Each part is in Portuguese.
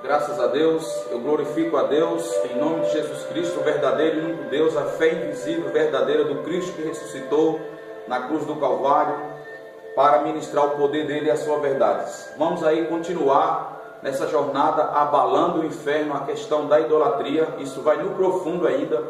Graças a Deus, eu glorifico a Deus em nome de Jesus Cristo, o verdadeiro e único Deus, a fé invisível verdadeira do Cristo que ressuscitou na cruz do Calvário para ministrar o poder dele e a sua verdade. Vamos aí continuar nessa jornada abalando o inferno, a questão da idolatria. Isso vai no profundo ainda,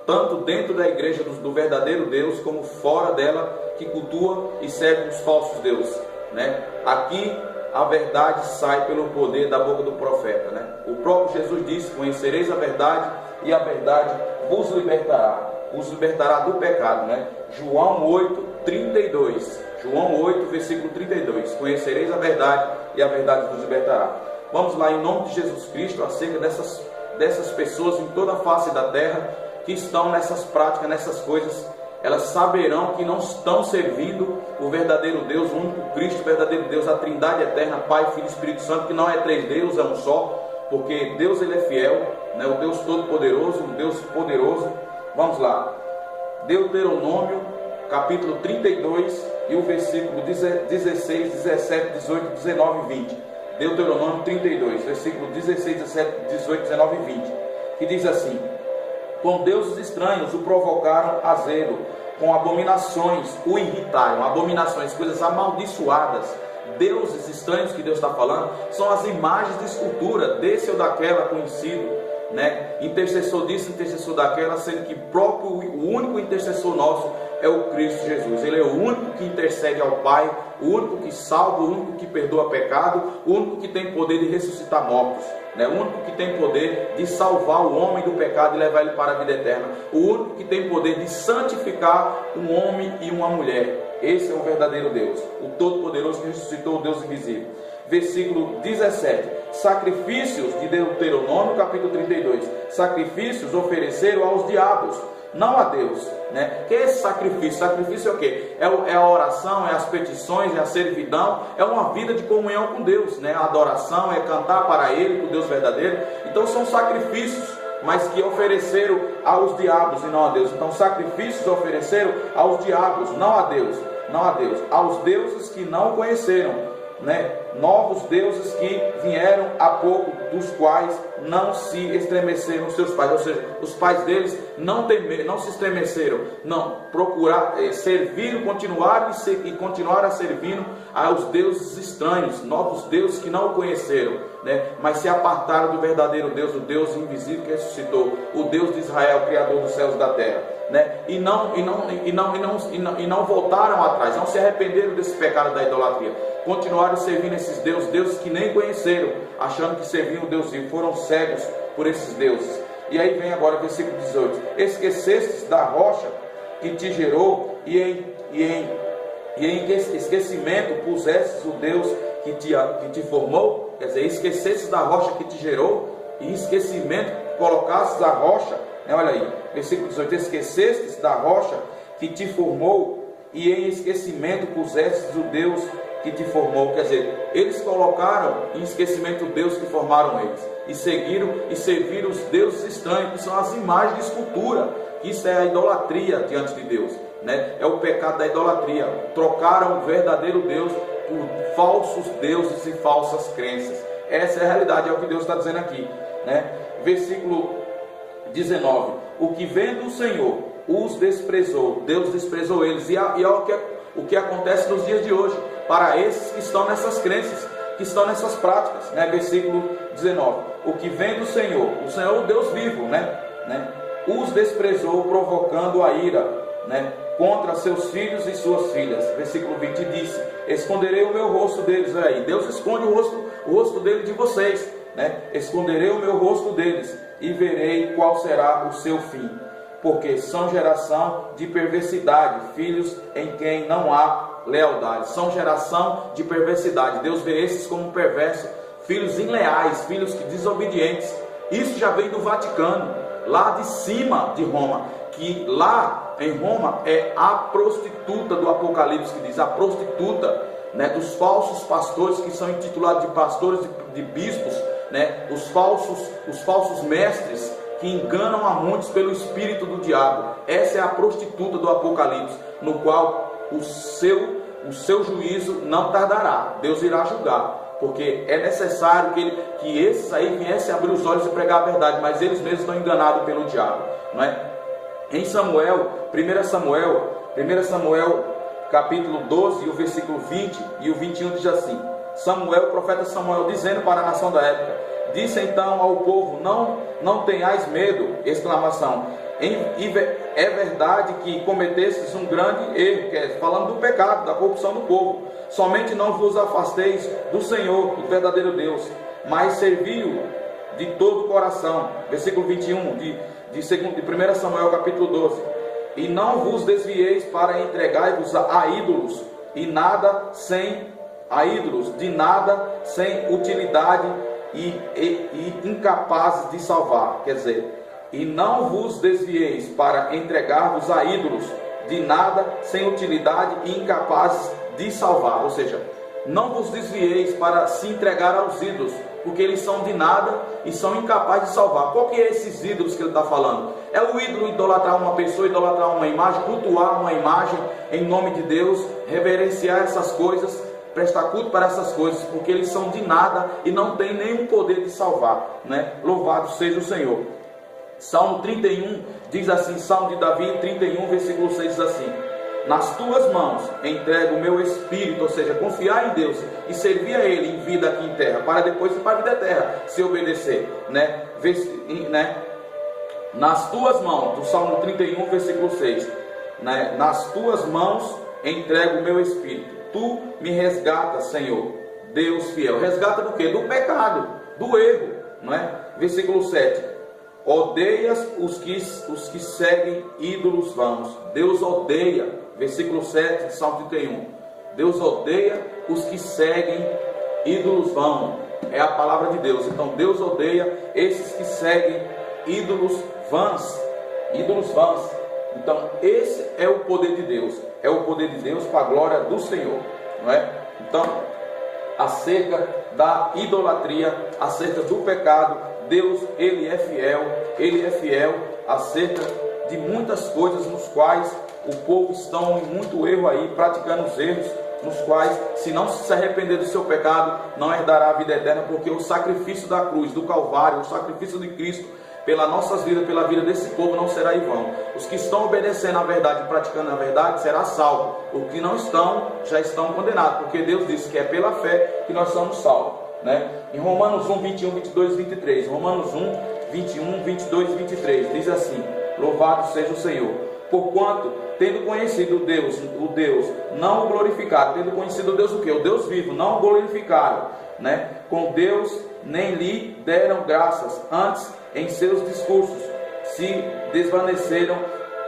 tanto dentro da igreja do verdadeiro Deus, como fora dela, que cultua e serve os falsos deuses, né? Aqui a verdade sai pelo poder da boca do profeta, né? O próprio Jesus disse: conhecereis a verdade e a verdade vos libertará do pecado, né? João 8:32, João 8, versículo 32, conhecereis a verdade e a verdade vos libertará. Vamos lá, em nome de Jesus Cristo, acerca dessas pessoas em toda a face da terra que estão nessas práticas, nessas coisas. Elas saberão que não estão servindo o verdadeiro Deus, o único Cristo, o verdadeiro Deus, a Trindade eterna, Pai, Filho e Espírito Santo, que não é três deuses, é um só, porque Deus ele é fiel, né? O Deus Todo-Poderoso, o Deus poderoso. Vamos lá, Deuteronômio, capítulo 32, e o versículo 16, 17, 18, 19 e 20. Deuteronômio 32, versículo 16, 17, 18, 19 e 20, que diz assim: com deuses estranhos o provocaram a zelo, com abominações o irritaram. Abominações, coisas amaldiçoadas. Deuses estranhos que Deus está falando são as imagens de escultura desse ou daquela conhecido, né? Intercessor disso, intercessor daquela, sendo que o único intercessor nosso é o Cristo Jesus. Ele é o único que intercede ao Pai, o único que salva, o único que perdoa pecado, o único que tem poder de ressuscitar mortos, né? O único que tem poder de salvar o homem do pecado e levar ele para a vida eterna, o único que tem poder de santificar um homem e uma mulher. Esse é o verdadeiro Deus, o Todo-Poderoso que ressuscitou o Deus invisível. Versículo 17, sacrifícios de Deuteronômio, capítulo 32, sacrifícios ofereceram aos diabos, não a Deus, né? Que é esse sacrifício? Sacrifício é o quê? É a oração, é as petições, é a servidão, é uma vida de comunhão com Deus, né? A adoração é cantar para Ele, para o Deus verdadeiro. Então são sacrifícios, mas que ofereceram aos diabos e não a Deus. Então sacrifícios ofereceram aos diabos, não a Deus, aos deuses que não conheceram, né? Novos deuses que vieram há pouco, dos quais não se estremeceram os seus pais. Ou seja, os pais deles não se estremeceram, não serviram, continuaram a servindo aos deuses estranhos, novos deuses que não o conheceram, né? Mas se apartaram do verdadeiro Deus, o Deus invisível que ressuscitou, o Deus de Israel, Criador dos céus e da terra, né? E não voltaram atrás, não se arrependeram desse pecado da idolatria, continuaram servindo esses deuses que nem conheceram, achando que serviam o Deus vivo, foram cegos por esses deuses. E aí vem agora o versículo 18: esquecestes da rocha que te gerou, e em esquecimento pusestes o Deus que te formou. Quer dizer, esquecestes da rocha que te gerou, e em esquecimento colocastes a rocha, né? Olha aí, versículo 18: esquecestes da rocha que te formou, e em esquecimento pusestes o Deus que te formou. Quer dizer, eles colocaram em esquecimento o Deus que formaram eles, e seguiram e serviram os deuses estranhos, que são as imagens de escultura. Isso é a idolatria diante de Deus, né? É o pecado da idolatria. Trocaram o verdadeiro Deus por falsos deuses e falsas crenças. Essa é a realidade, é o que Deus está dizendo aqui, né? Versículo 19: o que vendo o Senhor os desprezou, Deus desprezou eles. E é o que acontece nos dias de hoje para esses que estão nessas crenças, que estão nessas práticas, né? Versículo 19: o que vendo o Senhor, o Deus vivo, né? Os desprezou, provocando a ira, né? Contra seus filhos e suas filhas. Versículo 20: disse: esconderei o meu rosto deles. Aí Deus esconde o rosto dele de vocês, né? Esconderei o meu rosto deles e verei qual será o seu fim, porque são geração de perversidade, filhos em quem não há lealdade. São geração de perversidade. Deus vê esses como perversos, filhos inleais, filhos desobedientes. Isso já vem do Vaticano, lá de cima de Roma, que lá em Roma é a prostituta do Apocalipse, que diz a prostituta, né, dos falsos pastores, que são intitulados de pastores, de bispos, né, os falsos mestres que enganam a muitos pelo espírito do diabo. Essa é a prostituta do Apocalipse, no qual o seu juízo não tardará. Deus irá julgar. porque é necessário que esses aí viessem abrir os olhos e pregar a verdade, mas eles mesmos estão enganados pelo diabo, não é? Em Samuel, 1 Samuel capítulo 12, o versículo 20 e o 21 diz assim: Samuel, o profeta Samuel, dizendo para a nação da época: disse então ao povo: não tenhais medo, exclamação, é verdade que cometestes um grande erro, que é falando do pecado, da corrupção do povo, somente não vos afasteis do Senhor, do verdadeiro Deus, mas servi-o de todo o coração. Versículo 21 de 1 Samuel capítulo 12: e não vos desvieis para entregar-vos a ídolos, de nada sem utilidade e incapazes de salvar. Quer dizer, e não vos desvieis para entregar-vos a ídolos, de nada sem utilidade e incapazes de salvar. Ou seja, não vos desvieis para se entregar aos ídolos, porque eles são de nada e são incapazes de salvar. Qual que é esses ídolos que ele está falando? É o ídolo idolatrar uma pessoa, idolatrar uma imagem, cultuar uma imagem em nome de Deus, reverenciar essas coisas, prestar culto para essas coisas, porque eles são de nada e não têm nenhum poder de salvar, né? Louvado seja o Senhor. Salmo 31 diz assim, Salmo de Davi 31 versículo 6 diz assim: nas tuas mãos entrego o meu espírito, ou seja, confiar em Deus e servir a Ele em vida aqui em terra, para depois ir para a vida eterna, se obedecer, né? Nas tuas mãos, do Salmo 31 versículo 6, né? Nas tuas mãos entrego o meu espírito, tu me resgatas, Senhor, Deus fiel. Resgata do quê? Do pecado, do erro, não é? Versículo 7: odeias os que seguem ídolos vãos. Deus odeia, versículo 7 de Salmo 31, Deus odeia os que seguem ídolos vãos. É a palavra de Deus. Então Deus odeia esses que seguem ídolos vãos. Ídolos vãos. Então esse é o poder de Deus. É o poder de Deus para a glória do Senhor, não é? Então, acerca da idolatria, acerca do pecado, Deus, Ele é fiel acerca de muitas coisas nos quais o povo está em muito erro aí, praticando os erros, nos quais, se não se arrepender do seu pecado, não herdará a vida eterna, porque o sacrifício da cruz, do Calvário, o sacrifício de Cristo, pelas nossas vidas, pela vida desse povo, não será em vão. Os que estão obedecendo a verdade e praticando a verdade, será salvo. Os que não estão, já estão condenados, porque Deus disse que é pela fé que nós somos salvos, né? Em Romanos 1, 21, 22 e 23, Romanos 1, 21, 22 e 23, diz assim: louvado seja o Senhor, porquanto, tendo conhecido o Deus não o glorificaram, tendo conhecido o Deus o quê? O Deus vivo, não o glorificaram, né? Com Deus nem lhe deram graças, antes em seus discursos se desvaneceram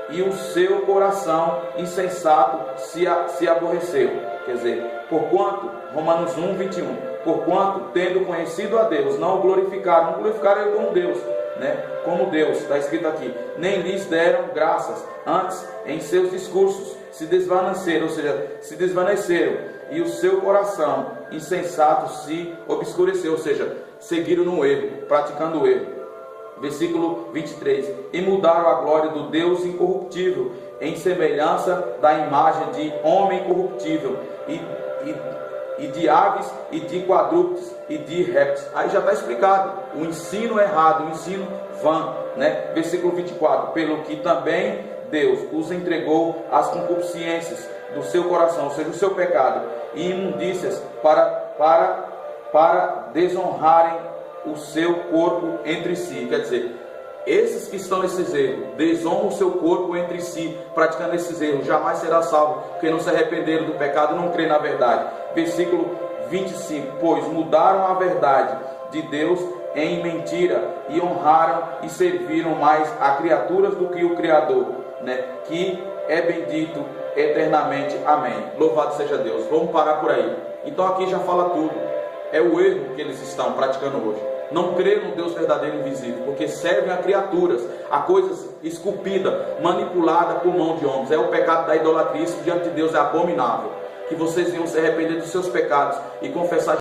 e o seu coração insensato se aborreceu. Quer dizer, porquanto, Romanos 1, 21, porquanto, tendo conhecido a Deus, não o glorificaram, não glorificaram ele como Deus, né? Como Deus, está escrito aqui, nem lhes deram graças, antes em seus discursos se desvaneceram, ou seja, se desvaneceram, e o seu coração insensato se obscureceu, ou seja, seguiram no erro, praticando o erro. Versículo 23, e mudaram a glória do Deus incorruptível em semelhança da imagem de homem corruptível e de aves e de quadrúpedes e de répteis. Aí já está explicado o ensino errado, o ensino vã, né? Versículo 24, pelo que também Deus os entregou às concupiscências do seu coração, ou seja, o seu pecado e imundícias, para desonrarem o seu corpo entre si. Quer dizer, esses que estão nesses erros, desonram o seu corpo entre si, praticando esses erros, jamais será salvo, porque não se arrependeram do pecado e não crê na verdade. Versículo 25, pois mudaram a verdade de Deus em mentira, e honraram e serviram mais a criaturas do que o Criador, né? Que é bendito eternamente. Amém. Louvado seja Deus. Vamos parar por aí. Então aqui já fala tudo. É o erro que eles estão praticando hoje. Não creem no Deus verdadeiro e invisível, porque servem a criaturas, a coisas esculpidas, manipuladas por mão de homens. É o pecado da idolatria. Isso diante de Deus é abominável. Que vocês venham se arrepender dos seus pecados e confessar